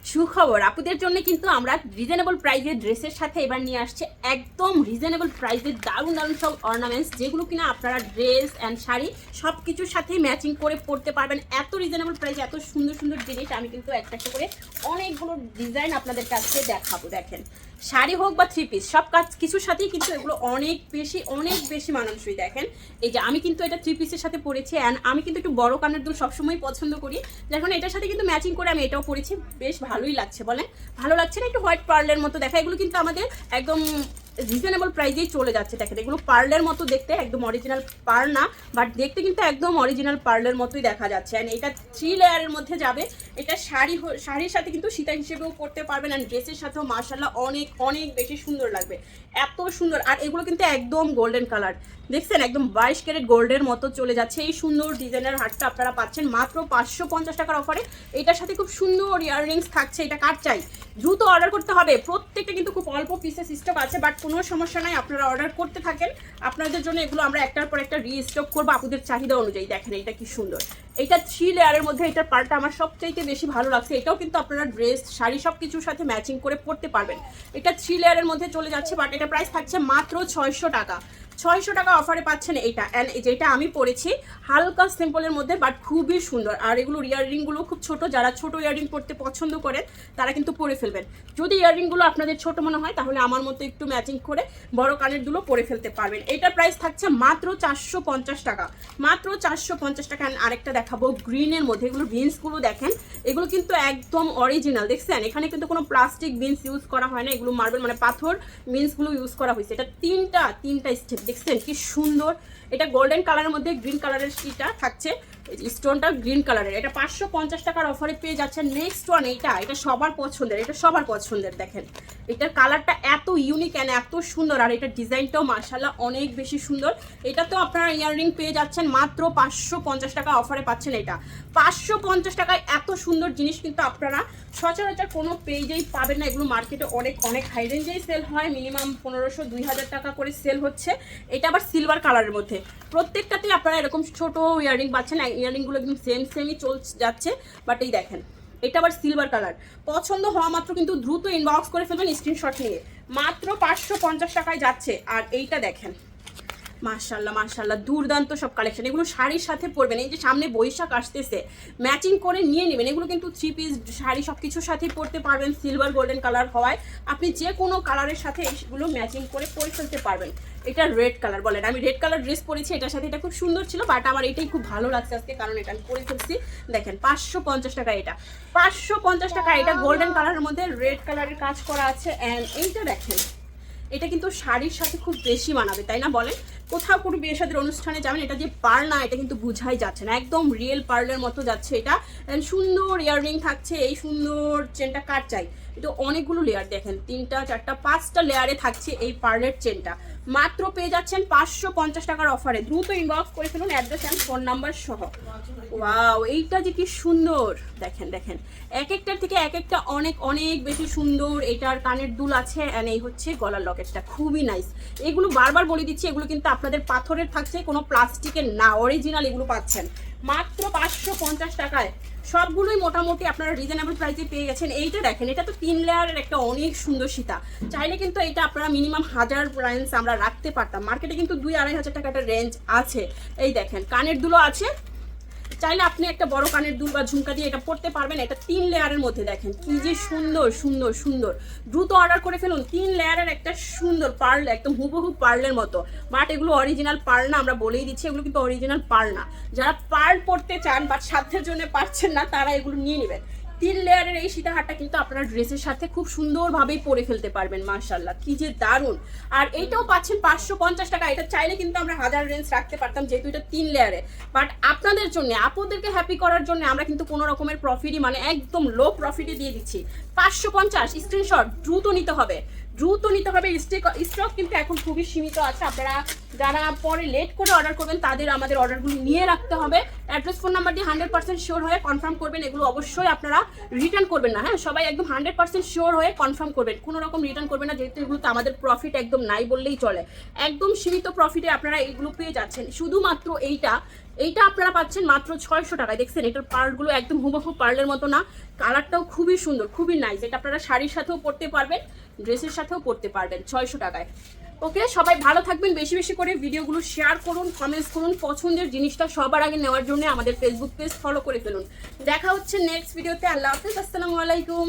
সুখবর আপুদের জন্য কিন্তু আমরা রিজনেবল প্রাইসের ড্রেসের সাথে এবার নিয়ে আসছে একদম রিজনেবল প্রাইসের দারুণ দারুণ সব অর্নামেন্টস, যেগুলো কিনা আপনারা ড্রেস অ্যান্ড শাড়ি সব কিছুর সাথেই ম্যাচিং করে পরতে পারবেন। এত রিজনেবল প্রাইসে এত সুন্দর সুন্দর জিনিস আমি কিন্তু একটা একটা করে অনেকগুলো ডিজাইন আপনাদের কাছে দেখাবো। দেখেন, শাড়ি হোক বা থ্রি পিস সব কিছুর সাথেই কিন্তু এগুলো অনেক বেশি মানানসই। দেখেন, এই যে আমি কিন্তু এটা থ্রি পিসের সাথে পরেছি, অ্যান্ড আমি কিন্তু একটু বড় কানের দুল সবসময় পছন্দ করি, যখন এটার সাথে কিন্তু ম্যাচিং করে আমি এটাও পরেছি। বেশ ভালোই লাগছে, বলেন ভালো লাগছে না? একটু হোয়াইট পার্লের মতো দেখা, এগুলো কিন্তু আমাদের একদম রিজনেবল প্রাইসেই চলে যাচ্ছে। দেখেন, এগুলো পার্লের মতো দেখতে, একদম অরিজিনাল পার্ল না, বাট দেখতে কিন্তু একদম অরিজিনাল পার্লের মতোই দেখা যাচ্ছে। অ্যান্ড এটা 3 লেয়ারের মধ্যে যাবে। এটা শাড়ির সাথে কিন্তু সীতা হিসেবেও পরতে পারবেন, অ্যান্ড ড্রেসের সাথেও মাশাআল্লাহ অনেক বেশি সুন্দর লাগবে, এত সুন্দর। আর এগুলো কিন্তু একদম গোল্ডেন কালার, দেখছেন একদম 22 ক্যারেট গোল্ডের মতো চলে যাচ্ছে। এই সুন্দর ডিজাইনের হারটা আপনারা পাচ্ছেন মাত্র 550 টাকার অফারে। এটার সাথে খুব সুন্দর ইয়াররিংস থাকছে। এটা কার চাই দ্রুত অর্ডার করতে হবে। প্রত্যেকটা কিন্তু খুব অল্প পিসের স্টক আছে, বাট কোনো সমস্যা নাই, আপনারা অর্ডার করতে থাকেন। আপনাদের জন্য এগুলো আমরা একটার পর একটা রিস্টক করবো আপনাদের চাহিদা অনুযায়ী। দেখেন এটা কি সুন্দর, এটা 3 লেয়ারের মধ্যে এটার পার্টটা আমার সবচাইতে বেশি ভালো লাগছে। এটাও কিন্তু আপনারা ড্রেস শাড়ি সব কিছুর সাথে ম্যাচিং করে পরতে পারবেন। এটা 3 লেয়ারের মধ্যে চলে যাচ্ছে, বাট এটা প্রাইস থাকছে মাত্র 600 টাকা। 600 টাকা অফারে পাচ্ছেন এইটা। অ্যান্ড যেটা আমি পরেছি হালকা সিম্পলের মধ্যে, বাট খুবই সুন্দর। আর এগুলোর ইয়াররিংগুলো খুব ছোট, যারা ছোট ইয়াররিং পরতে পছন্দ করেন তারা কিন্তু পরে ফেলবেন। যদি ইয়াররিংগুলো আপনাদের ছোট মনে হয় তাহলে আমার মতো একটু ম্যাচিং করে বড় কানের দুলো পরে ফেলতে পারবেন। এটার প্রাইস থাকছে মাত্র 450 টাকা, মাত্র 450 টাকা। আরেকটা দেখাবো গ্রিনের মধ্যে, এগুলো বিনসগুলো দেখেন, এগুলো কিন্তু একদম অরিজিনাল। দেখছেন এখানে কিন্তু কোনো প্লাস্টিক বিনস ইউজ করা হয় না, এগুলো মার্বেল মানে পাথর বিনসগুলো ইউজ করা হয়েছে। এটা তিনটা স্টেপ, দেখছেন কি সুন্দর। এটা গোল্ডেন কালারের মধ্যে গ্রিন কালারের স্টিটা থাকছে, স্টোনটা গ্রিন কালারের। এটা 550 টাকার অফারে পেয়ে যাচ্ছেন। নেক্সট ওয়ান এটা সবার পছন্দের, দেখেন এটার কালারটা এত ইউনিক অ্যান্ড এত সুন্দর, আর এটার ডিজাইনটাও মাশাআল্লাহ অনেক বেশি সুন্দর। এটাতেও আপনারা ইয়াররিং পেয়ে যাচ্ছেন মাত্র 550 টাকা অফারে পাচ্ছেন। এটা 550 টাকায় এত সুন্দর জিনিস কিন্তু আপনারা সচরাচর কোনো পেজেই পাবেন না। এগুলো মার্কেটে অনেক হাই রেঞ্জেই সেল হয়, মিনিমাম 1500-2000 টাকা করে সেল হচ্ছে। এটা আবার সিলভার কালারের মধ্যে, প্রত্যেকটাতেই আপনারা এরকম ছোট ইয়াররিং পাচ্ছেন। ইয়াররিংগুলো একদম সেমই যাচ্ছে, বাট এই দেখেন এটা আবার সিলভার কালার। পছন্দ হওয়া মাত্র কিন্তু দ্রুত ইনবক্স করে ফেলবেন স্ক্রিনশট নিয়ে, মাত্র 550 টাকায় যাচ্ছে। আর এইটা দেখেন, মাশাআল্লাহ দুর্দান্ত সব কালেকশন। এগুলো শাড়ির সাথে পরবেন, এই যে সামনে বৈশাখ আসতেছে, ম্যাচিং করে নিয়ে নেবেন। এগুলো কিন্তু 3 পিস শাড়ি সব কিছুর সাথেই পরতে পারবেন। সিলভার গোল্ডেন কালার হওয়ায় আপনি যে কোনো কালারের সাথে এইগুলো ম্যাচিং করে পরে ফেলতে পারবেন। এটা রেড কালার, বলেন আমি রেড কালার ড্রেস পরেছি, এটার সাথে এটা খুব সুন্দর ছিল, বাট আমার এটাই খুব ভালো লাগছে আজকে, কারণ এটা আমি পরে ফেলছি। দেখেন 550 টাকা, এটা 550 টাকা। এটা গোল্ডেন কালারের মধ্যে রেড কালারের কাজ করা আছে। অ্যান্ড এইটা দেখেন, এটা কিন্তু শাড়ির সাথে খুব বেশি মানাবে, তাই না বলেন? কোথাও কোনো বিয়ে শাদীর অনুষ্ঠানে যাবেন, এটা যে পার্ল না এটা কিন্তু বুঝাই যাচ্ছে না, একদম রিয়েল পার্লের মতো যাচ্ছে এটা। সুন্দর ইয়াররিং থাকছে, এই সুন্দর চেনটা কার চাই। এটা অনেকগুলো লেয়ার, দেখেন 3টা 4টা 5টা লেয়ারে থাকছে এই পার্লের চেনটা। মাত্র পেয়ে যাচ্ছেন 550 টাকার অফারে। দ্রুত ইনবক্স করে ফেলুন অ্যাড্রেস অ্যান্ড ফোন নাম্বার সহ। ওয়াও, এইটা যে কি সুন্দর, দেখেন এক একটার থেকে এক একটা অনেক বেশি সুন্দর। এটার কানের দুল আছে, অ্যান্ড এই হচ্ছে গলার লকেটটা, খুবই নাইস। এগুলো বারবার বলে দিচ্ছি, এগুলো কিন্তু আপনাদের পাথরের থাকছে, কোনো প্লাস্টিকের না, অরিজিনাল এগুলো পাচ্ছেন মাত্র 550 টাকায়। সবগুলোই মোটামুটি আপনারা রিজনেবল প্রাইসে পেয়ে গেছেন। এইটা দেখেন, এটা তো 3 লেয়ারের একটা অনেক সুন্দর সীতা। চাইলে কিন্তু এটা আপনারা মিনিমাম 1000 রেঞ্জ আমরা রাখতে পারতাম, মার্কেটে কিন্তু 2-2.5 হাজার টাকা একটা রেঞ্জ আছে। এই দেখেন কানের দুলও আছে, চাইলে আপনি একটা বড় কানের দুল বা ঝুমকা দিয়ে এটা পরতে পারবেন। এটা 3 লেয়ারের মধ্যে, দেখেন কি যে সুন্দর। দ্রুত অর্ডার করে ফেলুন। 3 লেয়ারের একটা সুন্দর পার্ল, একদম হুবহু পার্লের মতো, বাট এগুলো অরিজিনাল পার্ল না, আমরা বলেই দিচ্ছি এগুলো কিন্তু অরিজিনাল পার্ল না। যারা পার্ল পরতে চান বাট সাধ্যের জন্য পারছেন না, তারা এগুলো নিয়ে নেবেন। 3 লেয়ারের এই সীতাহারটা কিন্তু আপনারা ড্রেসের সাথে খুব সুন্দরভাবেই পরে ফেলতে পারবেন। মাশাআল্লাহ কি যে দারুণ। আর এইটাও পাচ্ছেন 550 টাকা। এটা চাইলে কিন্তু আমরা 1000 রেঞ্জ রাখতে পারতাম, যেহেতু এটা 3 লেয়ারে, বাট আপনাদের জন্য, আপনাদেরকে হ্যাপি করার জন্য আমরা কিন্তু কোনো রকমের প্রফিটই মানে একদম লো প্রফিটে দিয়ে দিচ্ছি। 550 স্ক্রিনশট দ্রুত নিতে হবে। স্টক কিন্তু এখন খুবই সীমিত আছে। আপনারা যারা পরে লেট করে অর্ডার করবেন তাদের আমাদের অর্ডারগুলো নিয়ে রাখতে হবে। অ্যাড্রেস ফোন নাম্বার দিয়ে 100% শিওর হয়ে কনফার্ম করবেন। এগুলো অবশ্যই আপনারা রিটার্ন করবেন না, হ্যাঁ সবাই একদম 100% শিওর হয়ে কনফার্ম করবেন, কোনো রকম রিটার্ন করবেন না, যেহেতু এগুলোতে আমাদের প্রফিট একদম নাই বললেই চলে। একদম সীমিত প্রফিটে আপনারা এইগুলো পেয়ে যাচ্ছেন। শুধুমাত্র এইটা আপনারা পাচ্ছেন মাত্র 600 টাকায়। দেখছেন এটার পার্লগুলো একদম হুবহু পার্লের মতো না, কালারটাও খুবই সুন্দর, খুবই নাইস। এটা আপনারা শাড়ির সাথেও পরতে পারবেন, ড্রেসের সাথেও পরতে পারবেন 600 টাকায়। ওকে, সবাই ভালো থাকবেন, বেশি বেশি করে ভিডিওগুলো শেয়ার করুন, কমেন্টস করুন, পছন্দের জিনিসটা সবার আগে নেওয়ার জন্য আমাদের ফেসবুক পেজ ফলো করে ফেলুন। দেখা হচ্ছে নেক্সট ভিডিওতে। আল্লাহ হাফেজ, আসসালামু আলাইকুম।